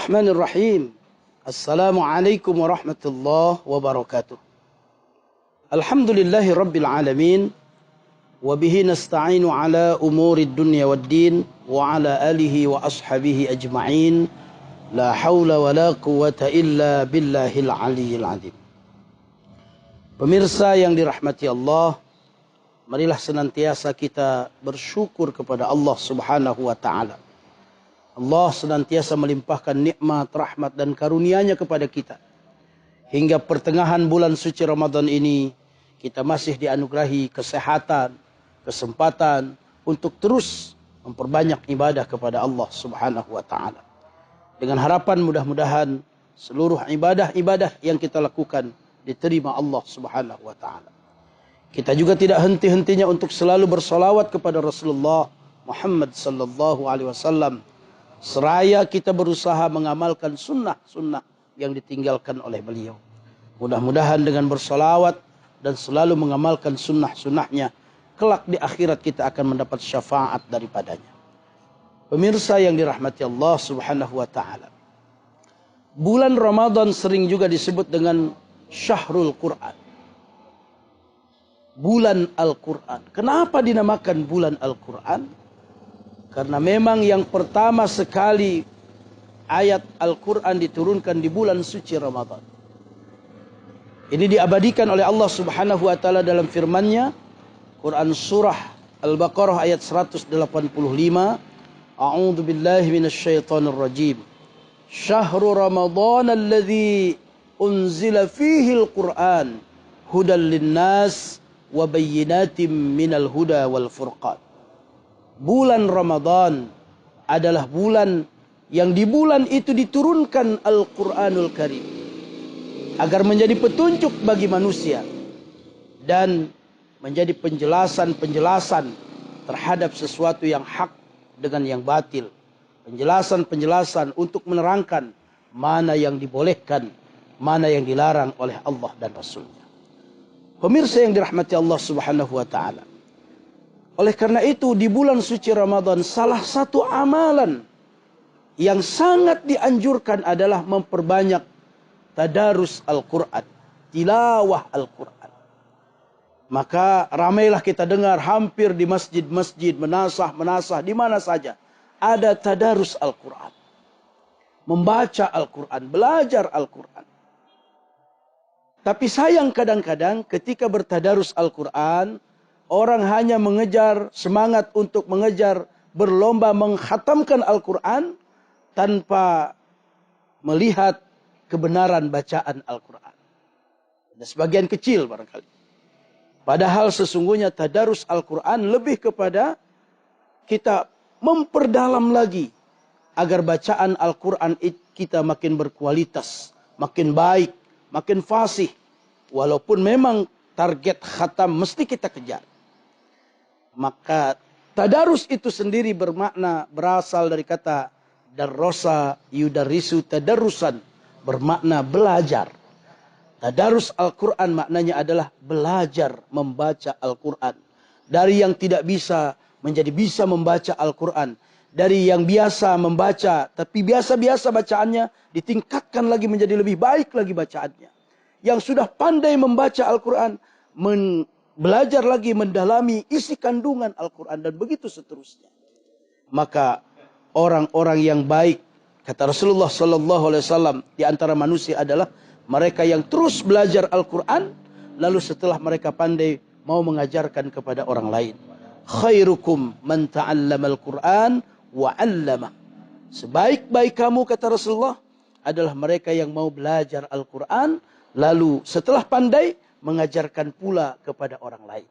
Bismillahirrahmanirrahim. Assalamualaikum warahmatullahi wabarakatuh. Alhamdulillahi rabbil alamin. Wabihi nasta'inu ala umurid dunya waddin. Wa ala alihi wa ashabihi ajma'in. La hawla wa la quwata illa billahil aliyyil azim. Pemirsa yang dirahmati Allah, marilah senantiasa kita bersyukur kepada Allah subhanahu wa ta'ala. Allah senantiasa melimpahkan nikmat, rahmat dan karunia-Nya kepada kita. Hingga pertengahan bulan suci Ramadan ini, kita masih dianugerahi kesehatan, kesempatan untuk terus memperbanyak ibadah kepada Allah subhanahu wa ta'ala. Dengan harapan mudah-mudahan seluruh ibadah-ibadah yang kita lakukan diterima Allah subhanahu wa ta'ala. Kita juga tidak henti-hentinya untuk selalu bersolawat kepada Rasulullah Muhammad sallallahu alaihi wasallam. Seraya kita berusaha mengamalkan sunnah-sunnah yang ditinggalkan oleh beliau. Mudah-mudahan dengan bersolawat dan selalu mengamalkan sunnah-sunnahnya, kelak di akhirat kita akan mendapat syafaat daripadanya. Pemirsa yang dirahmati Allah subhanahu wa ta'ala. Bulan Ramadan sering juga disebut dengan Syahrul Quran. Bulan Al-Quran. Kenapa dinamakan bulan Al-Quran? Karena memang yang pertama sekali ayat Al-Quran diturunkan di bulan suci Ramadan. Ini diabadikan oleh Allah subhanahu wa ta'ala dalam firman-Nya. Quran surah Al-Baqarah ayat 185. A'udzu billahi minasyaitonir rajim. Syahrul Ramadan alladzi unzila fihi al-Quran hudan lin-nas wa bayyinatin minal huda wal furqan. Bulan Ramadan adalah bulan yang di bulan itu diturunkan Al-Quranul Karim agar menjadi petunjuk bagi manusia dan menjadi penjelasan-penjelasan terhadap sesuatu yang hak dengan yang batil. Penjelasan-penjelasan untuk menerangkan mana yang dibolehkan, mana yang dilarang oleh Allah dan Rasulnya. Pemirsa yang dirahmati Allah subhanahu wa ta'ala. Oleh karena itu di bulan suci Ramadan salah satu amalan yang sangat dianjurkan adalah memperbanyak tadarus Al-Quran, tilawah Al-Quran. Maka ramailah kita dengar hampir di masjid-masjid, menasah di mana saja ada tadarus Al-Quran. Membaca Al-Quran, belajar Al-Quran. Tapi sayang kadang-kadang ketika bertadarus Al-Quran, orang hanya mengejar semangat untuk mengejar berlomba menghatamkan Al-Quran tanpa melihat kebenaran bacaan Al-Quran. Ada sebagian kecil barangkali. Padahal sesungguhnya tadarus Al-Quran lebih kepada kita memperdalam lagi agar bacaan Al-Quran kita makin berkualitas, makin baik, makin fasih. Walaupun memang target khatam mesti kita kejar. Maka tadarus itu sendiri bermakna berasal dari kata darrosa yudarisu tadarrusan, bermakna belajar. Tadarus Al-Quran maknanya adalah belajar membaca Al-Quran. Dari yang tidak bisa menjadi bisa membaca Al-Quran. Dari yang biasa membaca tapi biasa-biasa bacaannya ditingkatkan lagi menjadi lebih baik lagi bacaannya. Yang sudah pandai membaca Al-Quran belajar lagi mendalami isi kandungan Al-Quran dan begitu seterusnya. Maka orang-orang yang baik, kata Rasulullah sallallahu alaihi wasallam, di antara manusia adalah mereka yang terus belajar Al-Quran lalu setelah mereka pandai mau mengajarkan kepada orang lain. Khairukum man ta'allama Al-Quran wa 'allama. Sebaik-baik kamu, kata Rasulullah, adalah mereka yang mau belajar Al-Quran lalu setelah pandai mengajarkan pula kepada orang lain.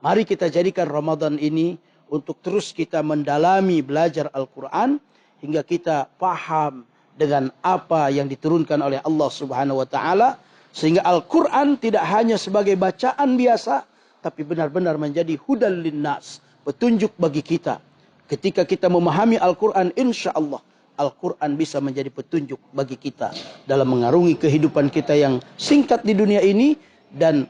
Mari kita jadikan Ramadan ini untuk terus kita mendalami belajar Al-Quran hingga kita paham dengan apa yang diturunkan oleh Allah subhanahu wa ta'ala. Sehingga Al-Quran tidak hanya sebagai bacaan biasa, tapi benar-benar menjadi hudan linnas, petunjuk bagi kita. Ketika kita memahami Al-Quran, insya Allah Al-Quran bisa menjadi petunjuk bagi kita dalam mengarungi kehidupan kita yang singkat di dunia ini dan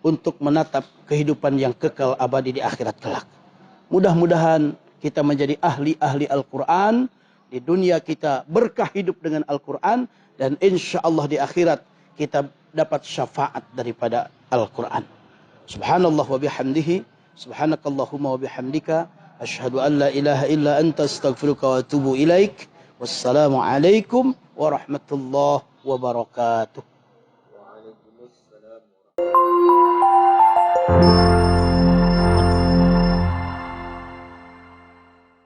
untuk menatap kehidupan yang kekal abadi di akhirat kelak. Mudah-mudahan kita menjadi ahli-ahli Al-Quran, Di dunia kita berkah hidup dengan Al-Quran. Dan insya Allah di akhirat kita dapat syafaat daripada Al-Quran. Subhanallah wa bihamdihi. Subhanakallahumma wa bihamdika. Asyhadu an la ilaha illa anta astaghfiruka wa atubu ilaik. Wassalamualaikum warahmatullahi wabarakatuh. Waalaikumsalam.